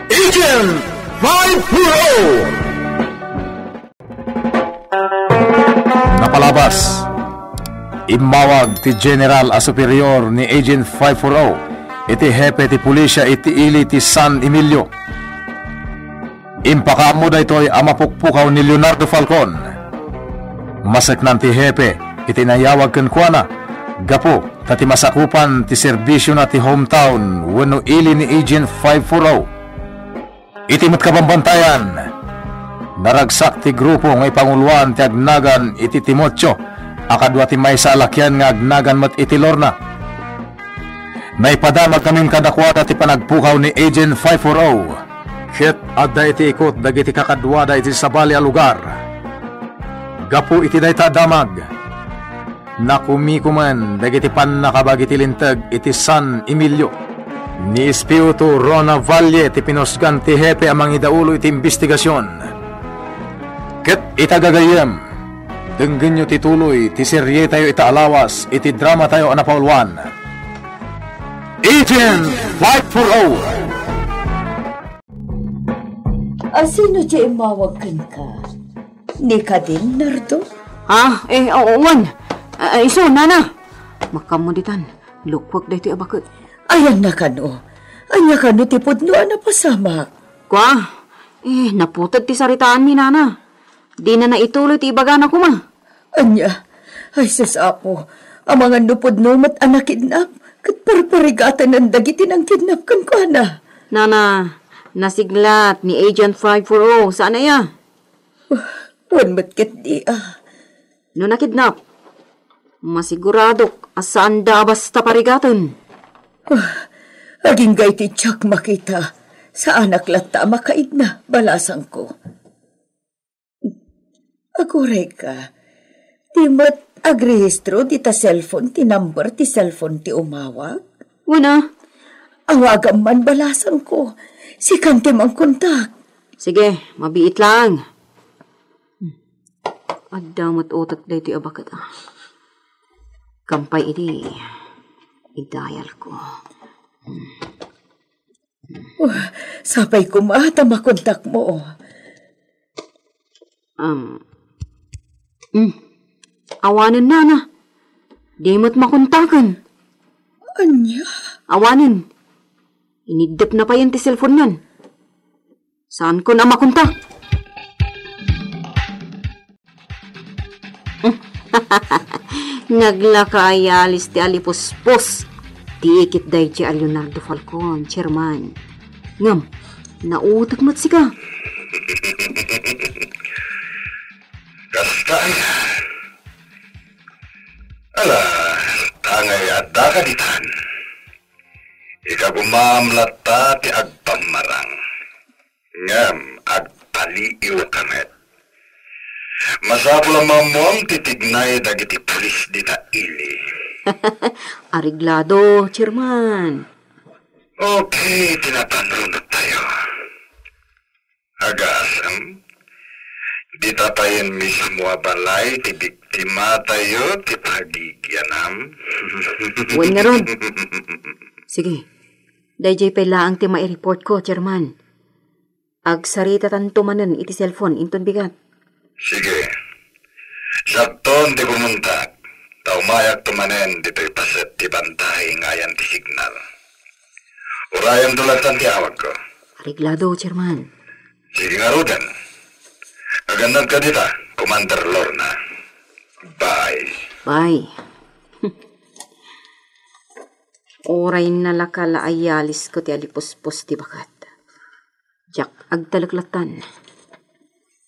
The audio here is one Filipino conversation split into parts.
Agent 540! Napalabas, imawag ti General a Superior ni Agent 540, iti hepe ti pulisya iti ili ti San Emilio. Impakamo da ito'y amapukpukaw ni Leonardo Falcon. Masaknan ti hepe, iti nayawag kenkwana, gapo, tati masakupan ti serbisyo na ti hometown, wano ili ni Agent 540. Iti matkabambantayan, naragsak ti grupo ngay panguluan ti agnagan iti Timotyo, akadwa ti may salakyan nga agnagan mat iti Lorna. Naipadamag kaming kadakwada ti panagpukaw ni Agent 540. Ket adda iti ikot dagiti kakadwada iti sabali a lugar. Gapu iti dayta damag. Nakumikuman dagiti pannakabag iti lintag iti San Emilio. Ni Espiritu Rona Valle ti pinosgan ti hepe amang idaulo iti investigasyon. Ket itagagayem, denggen nyo tituloy ti serye tayo itaalawas iti drama tayo anapaulwan. Agent 540! Sino di imawagkan ka? Ni ka din, Nardo? Owan. Iso, nana. Makamuditan, lukwag dahi ti abakot. Ayan na ka no. Anya ka no tipod no na pasama. Kwa, naputad ti saritaan mi, nana. Di na naituloy ti ibagana ko, ma. Anya, ay sasapo. Ang mga nupod no mat anak kidnap. Kat parparigatan ng dagiti ng kidnap kan ko na. Nana, nasiglat ni Agent 540. Saan na ya? Wan matkat di No nakidnap, masiguradok asaan da basta parigatan. Aging gay ti Chuck makita. Sa anak lata makaid na balasang ko. Aguray ka. Di mat agrehistro di ta cellphone ti number ti cellphone ti umawag? Una. Awagan man balasang ko. Si Kante mang kontak. Sige, mabiit lang. Adamot otak dahi ti abakat. Kampay iti. Idayal ko. Sapay ko mata makontak mo. Awanin na. Di mo't makontakan. Anya? Awanin. Inidip na pa yan ti cellphone yan. Saan ko na makontak? Naglaka ay alis ti alipuspos. Tiikit dahi ti Leonardo Falcon, chairman. Ngam, nautak mat sika. Kastay. Ala, tangay adda ka ditan. Ikagumamlat ta ti agpamarang. Ngam, agpaliiw kamet. Masapula mamong titignay dagiti pulis di ta ili. Ariglado, chairman. Okay, tinatanunod tayo. Agasam, di tatayin mismo abalay ti biktima tayo ti pagigyanam. Huwag nga ron. Sige, dayjay pailaang ti mai-report ko, chairman. Agsarita tantumanan iti cellphone, inton bigat. Sige. Sakton di pumunta. Taumayak tumanen dito'y paset ti bantay ngayan ti signal. Urayan tulatan ti awag ko. Ariglado, chairman. Sige nga rudan. Agandang ka dita, Commander Lorna. Bye. Bye. Oray na lakala ayalis ko ti alipuspos ti bakat. Jak agtalaklatan.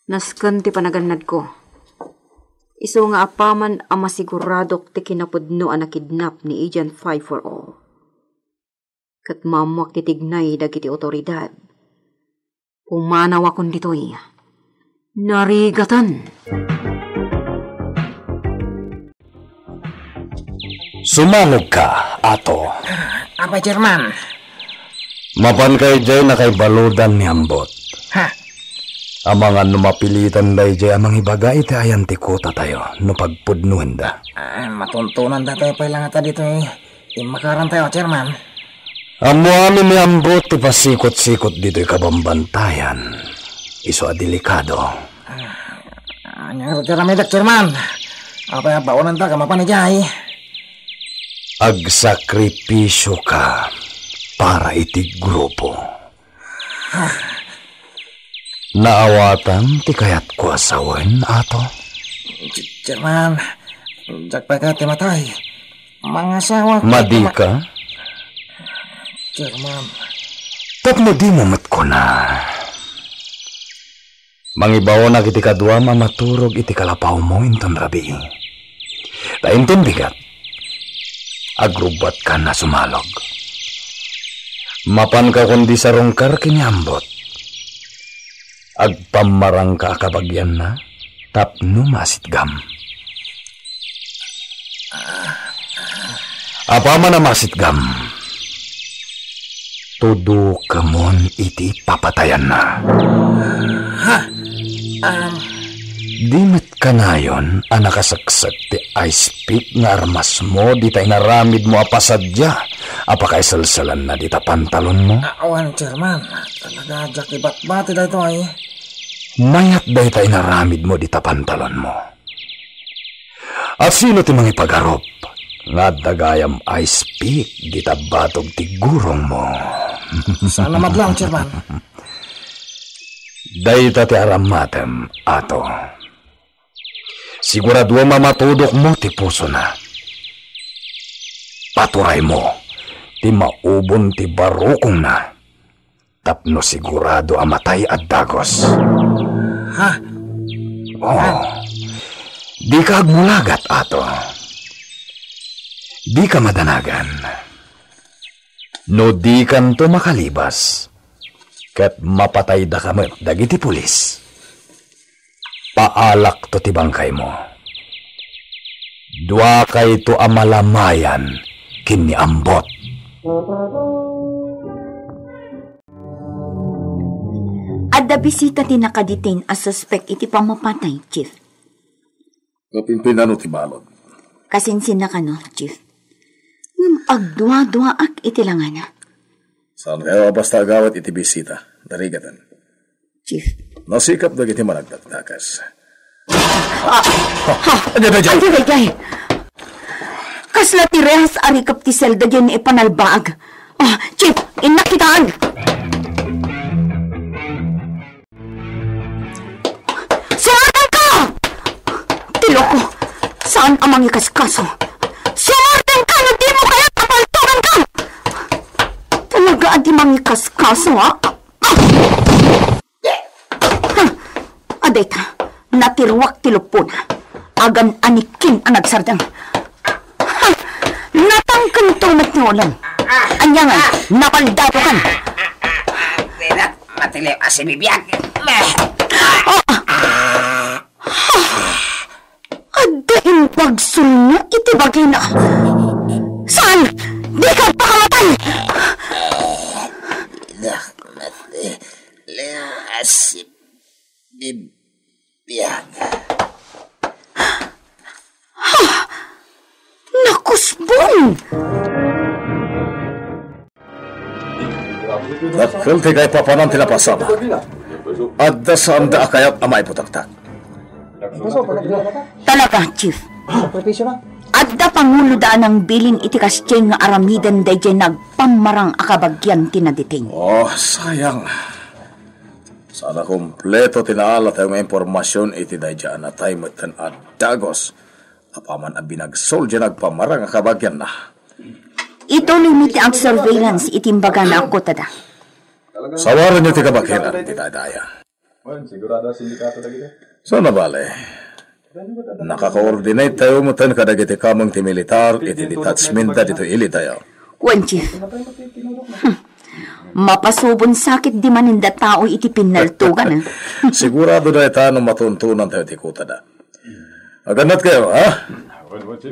Naskan ti panaganad ko. Iso nga apaman ang masiguradok ti kinapudno ang nakidnap ni Agent 540. Kat mamuak ti tignay dagiti otoridad. Pumanaw akong dito'y narigatan. Sumanog ka, ato. Apa, Chairman? Mapan kay Jay na kay baludan ni Ambot. Ha? Amang numapilitan day Jay amang ibagay iti ayan ti kuta tayo no pagpudnuan da. Matuntunan da tayo pa lang ata dito eh. Imakaran tayo, Chairman. Amo amin ni ambot ti pasikot-sikot dito'y kabambantayan. Iso a delikado. Anyang rami Chairman. Apa yang baunan ta kamapanijay? Agsakripisyo ka para iti grupo. Naawatan ti kayat ko asawan ato. Chairman, jak pa ka timatay. Mga asawa ko. Madi ka? Chairman. Tapno di mamat ko na. Mangibaw na kiti kadwa mamaturog iti kalapaw mo inton rabi. Tainton bigat. Agrubat ka na sumalog. Mapan ka kundi sa rongkar kiniambot. Agpamarang ka kabagyan na, tapno masitgam. Apa man na masitgam, tudo kamon iti papatayan na. Dimit ka ngayon, anakasaksak ti ice pick nga armas mo, di tayo naramid mo apasadya. Apakay salsalan na di ta pantalon mo? Awan, Chairman. Talaga, jak ibat-bati da ito ay. Mayat day tayo naramid mo di ta pantalon mo. At sino ti mga ipagarop? Nga dagayam ice pick, di ta batog ti gurong mo. Sana madlang, Chairman. Day ta ti aramatem, ato. Sigurado mamatudok mo ti puso na. Paturay mo, ti maubon ti barukong na. Tapno sigurado amatay at dagos. Ha? Oh, di ka agmulagat, ato. Di ka madanagan. No di kan to makalibas. Kat mapatay da ka dagiti pulis. Paalak to ti bangkay mo. Dua kay to amalamayan kini ambot. Adda bisita ti nakaditain as suspect iti pamapatay, Chief. Kapimpinan ti balod. Kasinsin na ka, no, Chief? Agdua-dua ak iti langana. Saan kayo basta agawat iti bisita? Darigatan. Chief. Nasikap na iti managdagdagas. Ay, kasla ti rehas arikap ti selda dyan ipanalbaag. Chief, inakitaan! Sumatan ka! Tiloko, saan amang ikaskaso? Sumatan ka na di mo kaya kapalturan ka! Talaga adi mang ikaskaso, ha? Aday ta, natirwak tilupon. Agan anikin ang nagsardang. Natangkan tumat ni ulan. Anyangan, napaldado kan. Tidak, matili asin bibiyag. Adain pagsunod iti bagay na. Saan? Di ka pakamatay! Tidak, matili asin bibiyag. Nakusbong! Dakil ti kay papanan tila pasama. Adda saan da akayat amay putaktak. Talaga, Chief. Adda pangulo daan ang bilin iti kasyeng nga aramidan day dyan nagpamarang akabagyan tinaditing. Oh, sayang. Sana kompleto tinaala tayo nga impormasyon iti day dyan na tayo matan at dagos. Apaman ang binagsol dyan nagpamarang akabagyan na. Ito limiti ang surveillance itimbaga na ako tada. Sawaran nyo ti kabagyan ti dadaya. So nabale, nakaka-coordinate tayo mutan kadagiti kamang ti militar iti detachment dito ili tayo. Wan, Chief. Mapasubon sakit di maninda tao iti pinaltugan. Sigurado na ito matuntunan tayo ti kutada. Aganat kayo, ha?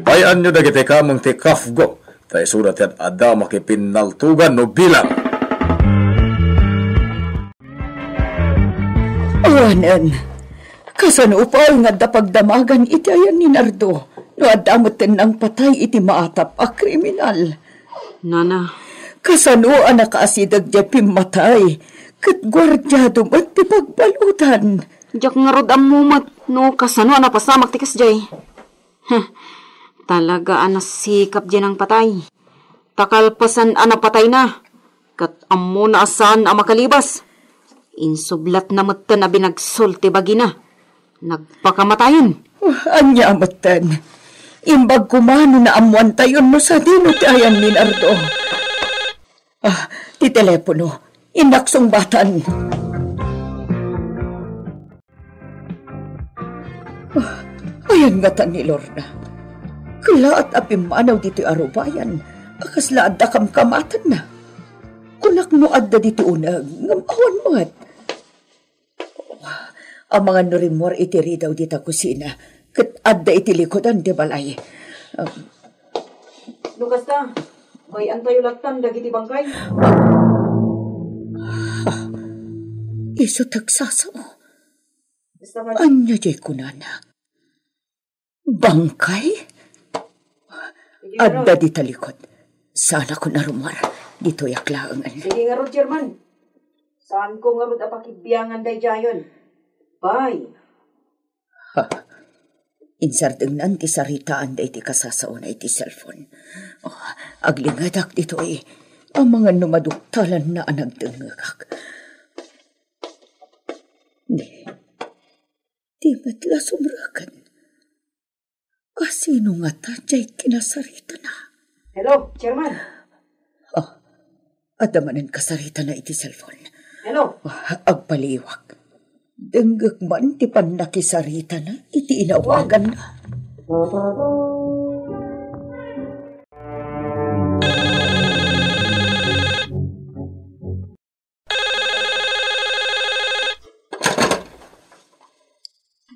Bayan nyo dagiti kamang ti kafgo tayo surat yan ada makipinaltugan no bilang. Awanan, kasanupal nga dapagdamagan iti ayan ni Nardo, no adamutin ng patay iti maatap a kriminal. Nana. Kasanuan na kaasidag di pimatay. Kat gwardyado at pipagbalutan. Jak nga rod amumat, no kasano na pasamak tikas jay. Talaga anas sikap dyan ang patay. Takalpasan ana patay na. Kat amo na asan ang makalibas. Insublat na matan na binagsulti bagina. Nagpakamatayin. Anya matan. Imbag kumano na amuan tayon mo sa dinot ayan ni Nardo. Ti telepono. Inaksong batan. Ayan nga tan ni Lorna. Kalaat apimanaw dito arubayan. Akaslaad da kamkamatan na. Kunak no adda dito unag. Ngamawan mo at. Ang mga nurimor itiri daw dito kusina. Kat adda itilikodan di balay. Lukas ta, may antayo latan dagiti bangkay. Iso tagsasa mo. Anya jay kunana. Bangkay? Adda di talikod. Sana ko narumar. Dito yaklaangan. Sige nga rod, German. Saan ko nga rod apakibyangan day jayon? Bye. Insardeng nanti saritaan day ti kasasaon ay ti cellphone. Aglingadak dito ay ang mga numaduktalan na anagdengagak. Di matla sumrakan. Kasino nga tajay kinasarita na? Hello, Chairman. Adamanan kasarita na iti cellphone. Hello. Agpaliwag. Denggak man ti panakisarita na iti inawagan na.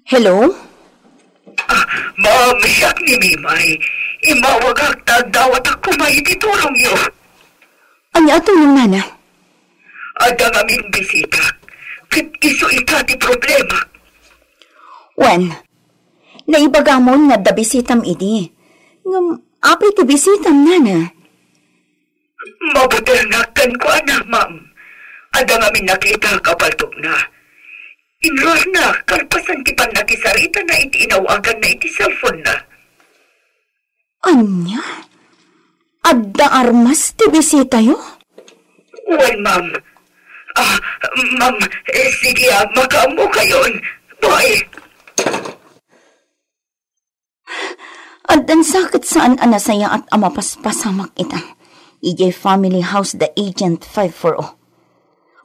Hello? Ma'am, siyak ni Mimay. Imawag ang tagdawat ako may ititurong niyo. Anya ato yung nana? Ada nga aming bisita. Kit iso ikati problema. Wen, naibagamon nga da bisitam idi. Ngam, api ti bisitam nana. Mabuternakan ko anak, ma'am. Ada nga aming nakita kapaltok na. Inros na, kalpasan ti pan nakisarita na iti inawagan na iti cellphone na. Anya? Adda armas ti bisita yo? Well, ma'am. Ma'am, sige, makaamo kayon. Bye. Addan sakit saan anasaya at amapaspasamak ita. EJ Family House the Agent 540.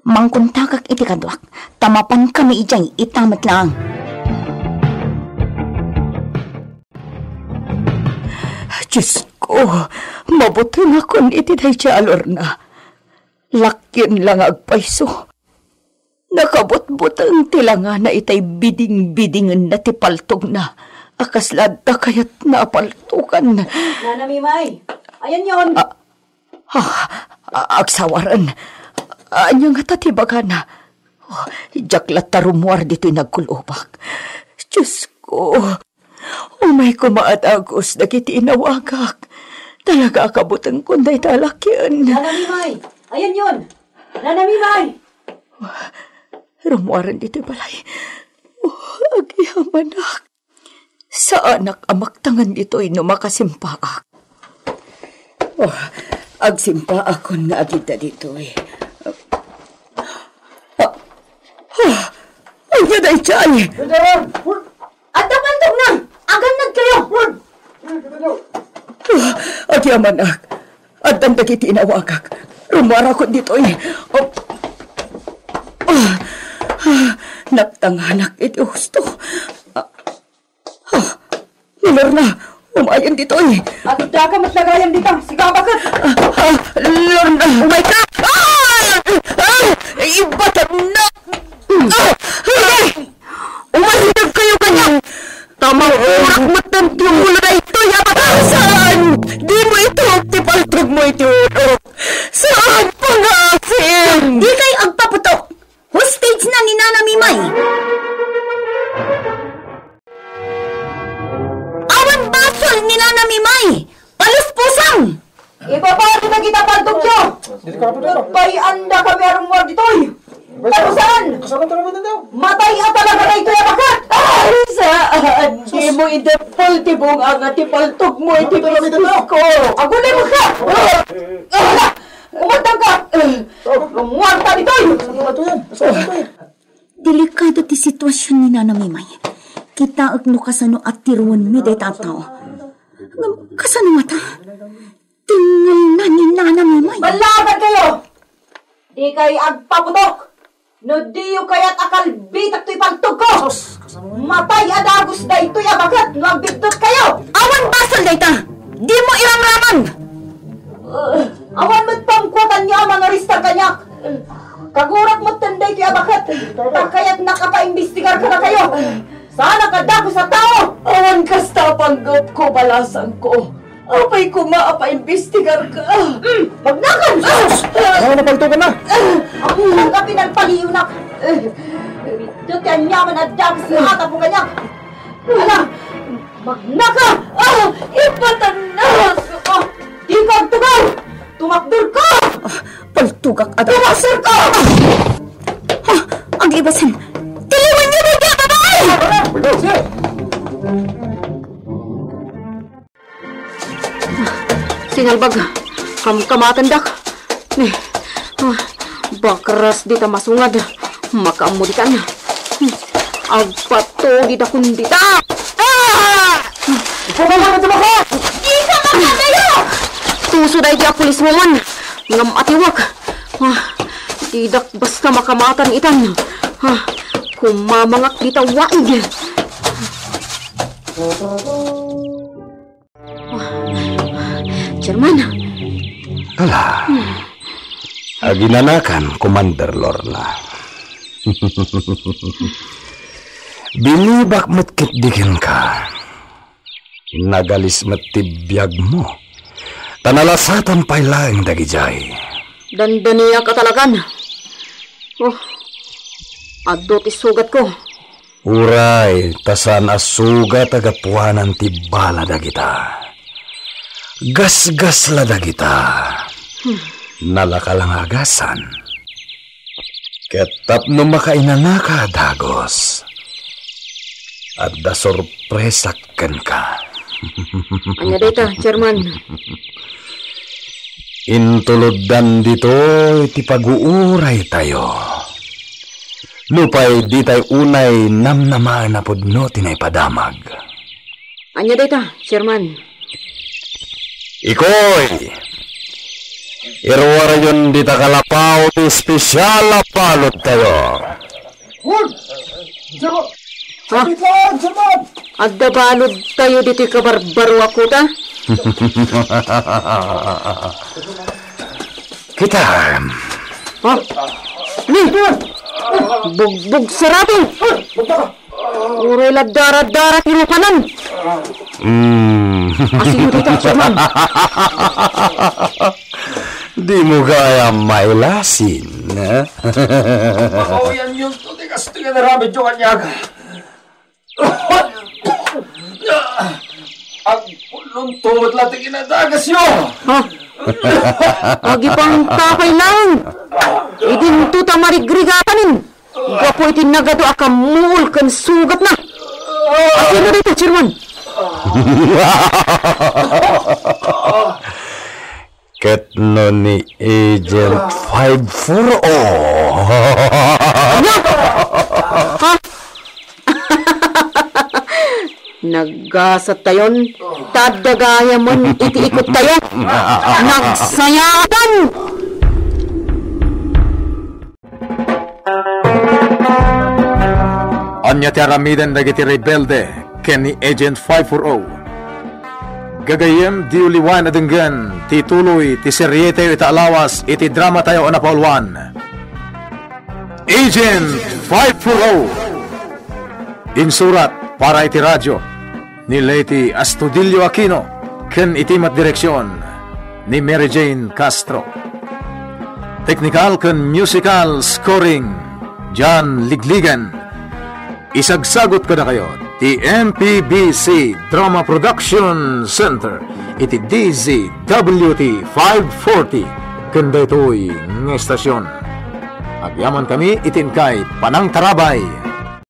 Mangkuntakak iti kadwak. Tamapan kami ijay itamat lang. Diyos ko, mabuti na kun iti day siya Lorna. Lakyan lang agpaiso. Nakabot-butang tilanga na itay biding-bidingan na tipaltog na. Akaslad na kaya't napaltukan. Nana Mimay, ayan yon. Agsawaran. Anya nga tatibaga na. Jaklat tarumuar dito'y nagkulubak. Diyos ko. Umay kumaat agos na kiti inawagak. Talaga akabutang kunday talakyan. Nana Mimay, ayan yon. Nana Mimay. Rumuaran dito'y balay. Agihamanak. Sa anak amak tangan dito'y numakasimpa. Agsimpa ako na agita dito'y. Ang yaday tiyan! At napantog na! Aganad kayo! Agyamanak, at ang dagiti inawagak. Rumara ko dito eh. Naptanganak iti gusto. Nilar na, umayan dito eh. At daga matlagayan dito, sigabakat! Lorna, umay ka! Ibatan na! Umahinag kayo kanyang! Tamang urak matang yung ulo na ito, yapatasan! Di mo ito, tipaltog mo ito. Saan pangasin? Di kayo agpaputok! Hostage na ni Nana Mimay! Awan basol ni Nana Mimay! Paluspusang! Ipapato na kita paltog nyo! Saan ka naman daw? Matay ka talaga na ito yung bakat! Ay, saan? Di mo idepol, tibong ang atipaltog mo, itipis ko. Agulay mo ka! Umantang ka! Umuanta dito! Saan ka yan? Delikado ti sitwasyon ni Nana Mimay. Kita agno kasano at tiruan mi day tao. Kasano mata? Tinggal na ni Nana Mimay. Balagan kayo! Di kayo agpaputok! No diyo kaya't akalbitak to'y pagtog ko! Matay adagos da ito'y abagat! No agbigdot kayo! Awan basal day ta! Di mo iramraman! Awan mo't pamkutan niya mga rista kanyak! Kagurak mo't tanday to'y abagat! Kaya't nakapaimbestigar ka na kayo! Sana kadagos sa tao! Awan kasta panggap ko balasan ko. Apay ko maapa-imbestigar ka. Magnakan! Napaltukan na! Ako ang pinagpaliunak! Ito kaya nyaman at dagos na ata po kanyak! Ala! Magnaka! Ipatan na! Di ka tugaw! Tumakdur ka! Paltugak at Tumasir ka! ang ibasan. Tiliwan niyo ba niya, babae! Sinalbag, kamatan-dak. Bakaras di ta masungad. Makamudikan. Agpatugid akong dita. Pumaman sa baka! Di ka makatayo! Tuso dahi di ako lismongan. Ngam atiwak. Tidak basta makamatan itan. Kumamangak di ta waig. Jerman. Ala, aginanakan, Commander Lorna. Binibak mo't kitdikin ka. Nagalis mo't tibiyag mo. Tanalasatan pa'y laing dagijay. Dandaniya ka talagan. Adot isugat ko. Uray, tasan asugat agapuanan ti bala dagita. Gas-gas lada kita. Nalakalang agasan. Ketap no makainanaka dagos. At da sorpresaken ka. Anya data, Chairman. Intuludan dito iti pag-uuray tayo. Lupay di tayo unay namnamaan na pudno tinay padamag. Anya data, Chairman. Ikoy, irwara yun di takalapaw di espesyal na palot tayo. Jerman! Adda balod tayo dito kabarbaro ako ta? Kita. Ni! Bugbog sarado! Uray ladara-dara kinukanan! Asino dito, Chairman? Di mo kaya mailasin, ha? Makawayan yung tutikas tingin na ramen yung kanyaga. Ang pulong tulot lating inadagas yun. Agi pang tapay lang! Idinto ta marigrigatanin! Gwapo itinagado akamuul kan sugat na! Asino dito, Chairman? Ketno ni Agent 540. Ano? Ha? Naggasat tayon, tadagaya man itiikot tayo. Nagsayatan! Anya ti aramidan dagiti rebelde ken ni Agent 540. Gagayem di uliwan adenggan ti tuloy ti seryete iti alawas iti drama tayo na paulwan. Agent 540. Insurat para iti radyo ni Lady Astudillo Aquino ken itimat direksyon ni Mary Jane Castro. Technical ken musical scoring John Ligligan. Isagsagot ko na kayo ti MPBC Drama Production Center iti DZWT 540 kanda ito'y ng estasyon. Agyaman kami itin kay Panang Tarabay.